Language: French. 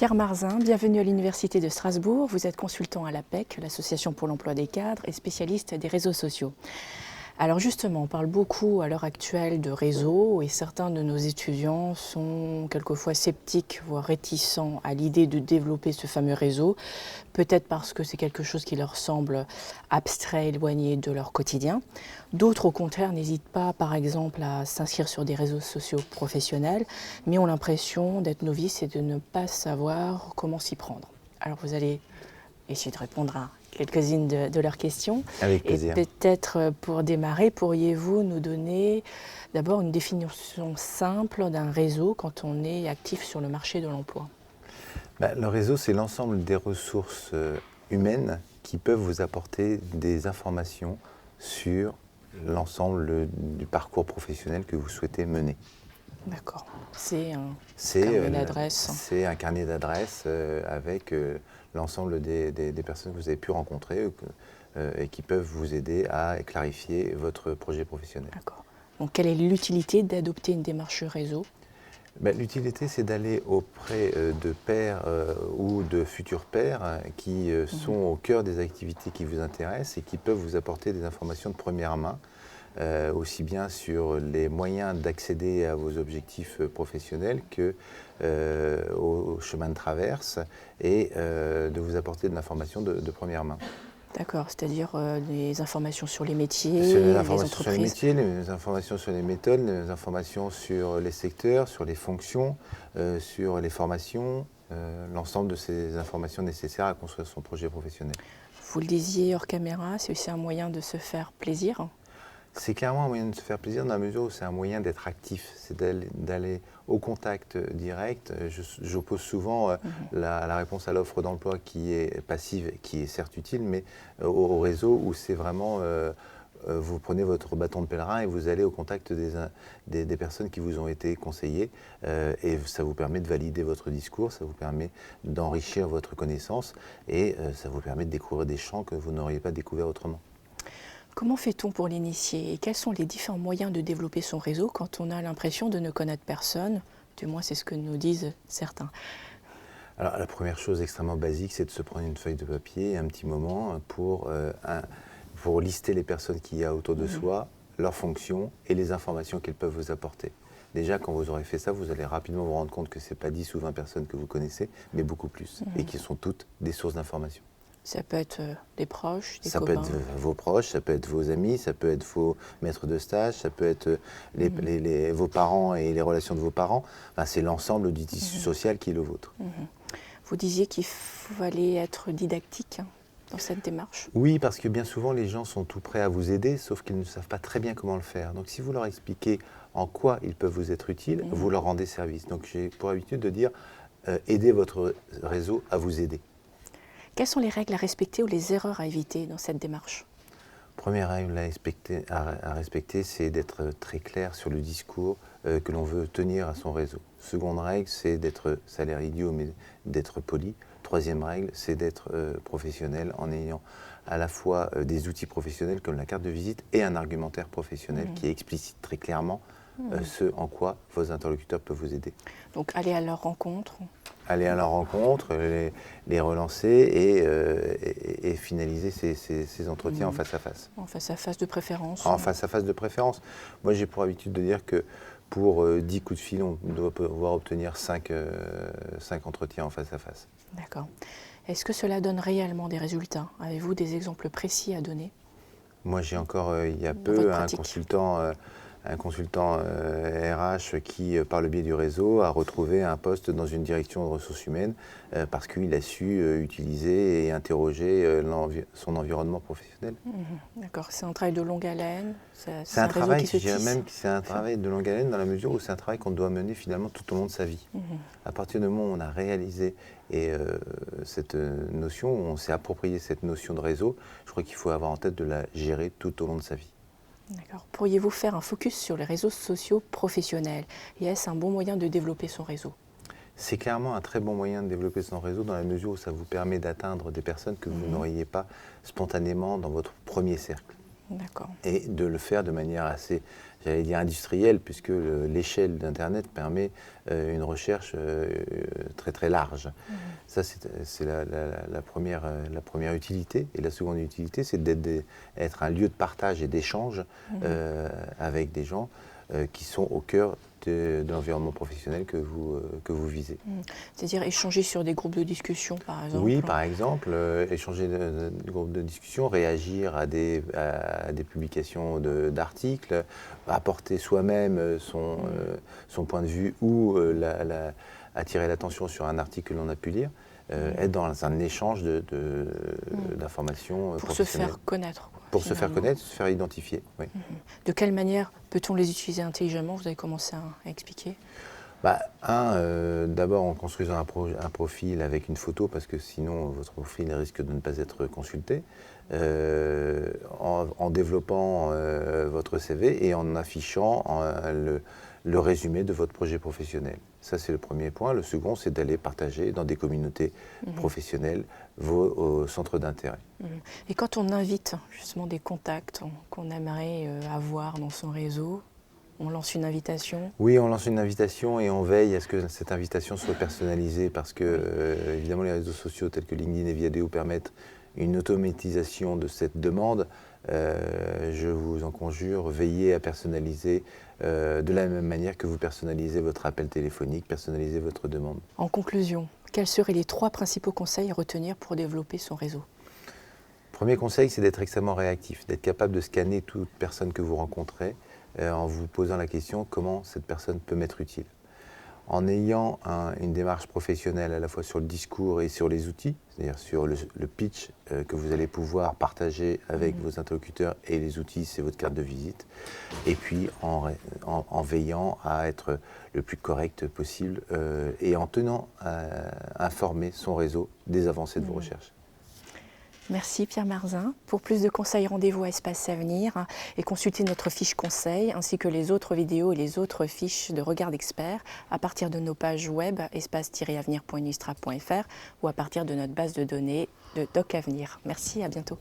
Pierre Marzin, bienvenue à l'Université de Strasbourg. Vous êtes consultant à l'APEC, l'Association pour l'emploi des cadres, et spécialiste des réseaux sociaux. Alors justement, on parle beaucoup à l'heure actuelle de réseaux et certains de nos étudiants sont quelquefois sceptiques, voire réticents à l'idée de développer ce fameux réseau, peut-être parce que c'est quelque chose qui leur semble abstrait, éloigné de leur quotidien. D'autres, au contraire, n'hésitent pas, par exemple, à s'inscrire sur des réseaux sociaux professionnels, mais ont l'impression d'être novices et de ne pas savoir comment s'y prendre. Alors vous allez essayer de répondre à quelques-unes de leurs questions. Avec plaisir. Et peut-être pour démarrer, pourriez-vous nous donner d'abord une définition simple d'un réseau quand on est actif sur le marché de l'emploi? Le réseau, c'est l'ensemble des ressources humaines qui peuvent vous apporter des informations sur l'ensemble du parcours professionnel que vous souhaitez mener. D'accord. C'est un carnet d'adresses. C'est un carnet d'adresses avec l'ensemble des personnes que vous avez pu rencontrer et qui peuvent vous aider à clarifier votre projet professionnel. D'accord. Donc, quelle est l'utilité d'adopter une démarche réseau? L'utilité, c'est d'aller auprès de pairs ou de futurs pairs qui sont au cœur des activités qui vous intéressent et qui peuvent vous apporter des informations de première main, aussi bien sur les moyens d'accéder à vos objectifs professionnels que au chemin de traverse et de vous apporter de l'information de première main. D'accord, c'est-à-dire des informations sur les métiers, Les les informations entreprises. sur les métiers, les informations sur les méthodes, les informations sur les secteurs, sur les fonctions, sur les formations, l'ensemble de ces informations nécessaires à construire son projet professionnel. Vous le disiez hors caméra, c'est aussi un moyen de se faire plaisir. C'est clairement un moyen de se faire plaisir dans la mesure où c'est un moyen d'être actif, c'est d'aller au contact direct. J'oppose souvent la réponse à l'offre d'emploi qui est passive, qui est certes utile, mais au réseau où c'est vraiment, vous prenez votre bâton de pèlerin et vous allez au contact des personnes qui vous ont été conseillées et ça vous permet de valider votre discours, ça vous permet d'enrichir votre connaissance et ça vous permet de découvrir des champs que vous n'auriez pas découverts autrement. Comment fait-on pour l'initier et quels sont les différents moyens de développer son réseau quand on a l'impression de ne connaître personne? Du moins, c'est ce que nous disent certains. Alors, la première chose extrêmement basique, c'est de se prendre une feuille de papier et un petit moment pour lister les personnes qu'il y a autour de soi, leurs fonctions et les informations qu'elles peuvent vous apporter. Déjà, quand vous aurez fait ça, vous allez rapidement vous rendre compte que ce n'est pas 10 ou 20 personnes que vous connaissez, mais beaucoup plus, et qui sont toutes des sources d'informations. Ça peut être des proches, des ça copains. peut être vos proches, ça peut être vos amis, ça peut être vos maîtres de stage, ça peut être vos parents et les relations de vos parents. Enfin, c'est l'ensemble du tissu social qui est le vôtre. Vous disiez qu'il fallait être didactique dans cette démarche. Oui, parce que bien souvent, les gens sont tout prêts à vous aider, sauf qu'ils ne savent pas très bien comment le faire. Donc, si vous leur expliquez en quoi ils peuvent vous être utiles, vous leur rendez service. Donc, j'ai pour habitude de dire, aidez votre réseau à vous aider. Quelles sont les règles à respecter ou les erreurs à éviter dans cette démarche? Première règle à respecter, c'est d'être très clair sur le discours que l'on veut tenir à son réseau. Seconde règle, c'est d'être, ça a l'air idiot, mais d'être poli. Troisième règle, c'est d'être professionnel en ayant à la fois des outils professionnels comme la carte de visite et un argumentaire professionnel qui explicite très clairement ce en quoi vos interlocuteurs peuvent vous aider. Donc aller à leur rencontre. Aller à leur rencontre, les relancer et finaliser ces entretiens en face à face. En face à face de préférence. En face à face de préférence. Moi, j'ai pour habitude de dire que pour 10 coups de fil, on doit pouvoir obtenir 5 entretiens en face à face. D'accord. Est-ce que cela donne réellement des résultats? Avez-vous des exemples précis à donner? Moi, j'ai encore, il y a peu, un consultant RH qui, par le biais du réseau, a retrouvé un poste dans une direction de ressources humaines parce qu'il a su utiliser et interroger son environnement professionnel. D'accord, c'est un travail de longue haleine. C'est un travail, je dirais même que c'est un travail de longue haleine dans la mesure où c'est un travail qu'on doit mener finalement tout au long de sa vie. À partir du moment où on a réalisé cette notion, où on s'est approprié cette notion de réseau, je crois qu'il faut avoir en tête de la gérer tout au long de sa vie. D'accord. Pourriez-vous faire un focus sur les réseaux sociaux professionnels? Et est-ce un bon moyen de développer son réseau? C'est clairement un très bon moyen de développer son réseau dans la mesure où ça vous permet d'atteindre des personnes que vous n'auriez pas spontanément dans votre premier cercle. D'accord. Et de le faire de manière assez, j'allais dire, industrielle, puisque l'échelle d'Internet permet une recherche très très large. Ça, c'est la première utilité. Et la seconde utilité, c'est d'être un lieu de partage et d'échange avec des gens qui sont au cœur de l'environnement professionnel que vous visez. C'est-à-dire échanger sur des groupes de discussion, par exemple? Oui, par exemple, échanger de groupes de discussion, réagir à des publications d'articles, apporter soi-même son point de vue ou attirer l'attention sur un article que l'on a pu lire, être dans un échange d'informations Pour se professionnelles. faire connaître. Quoi, pour se faire finalement. connaître, se faire identifier. Oui. De quelle manière peut-on les utiliser intelligemment? Vous avez commencé à expliquer. D'abord en construisant un profil avec une photo, parce que sinon votre profil risque de ne pas être consulté, en développant votre CV et en affichant le résumé de votre projet professionnel. Ça, c'est le premier point. Le second, c'est d'aller partager dans des communautés professionnelles vos centres d'intérêt. Et quand on invite justement des contacts qu'on aimerait avoir dans son réseau, on lance une invitation? Oui, on lance une invitation et on veille à ce que cette invitation soit personnalisée parce que, évidemment, les réseaux sociaux tels que LinkedIn et Viadeo permettent une automatisation de cette demande. Je vous en conjure, veillez à personnaliser de la même manière que vous personnalisez votre appel téléphonique, personnalisez votre demande. En conclusion, quels seraient les 3 principaux conseils à retenir pour développer son réseau? Premier conseil, c'est d'être extrêmement réactif, d'être capable de scanner toute personne que vous rencontrez en vous posant la question comment cette personne peut m'être utile. En ayant une démarche professionnelle à la fois sur le discours et sur les outils, c'est-à-dire sur le pitch que vous allez pouvoir partager avec vos interlocuteurs, et les outils, c'est votre carte de visite. Et puis en veillant à être le plus correct possible et en tenant à informer son réseau des avancées de vos recherches. Merci Pierre Marzin. Pour plus de conseils, rendez-vous à Espace Avenir et consultez notre fiche conseil ainsi que les autres vidéos et les autres fiches de regard d'experts à partir de nos pages web espace-avenir.inustra.fr ou à partir de notre base de données de Doc Avenir. Merci, à bientôt.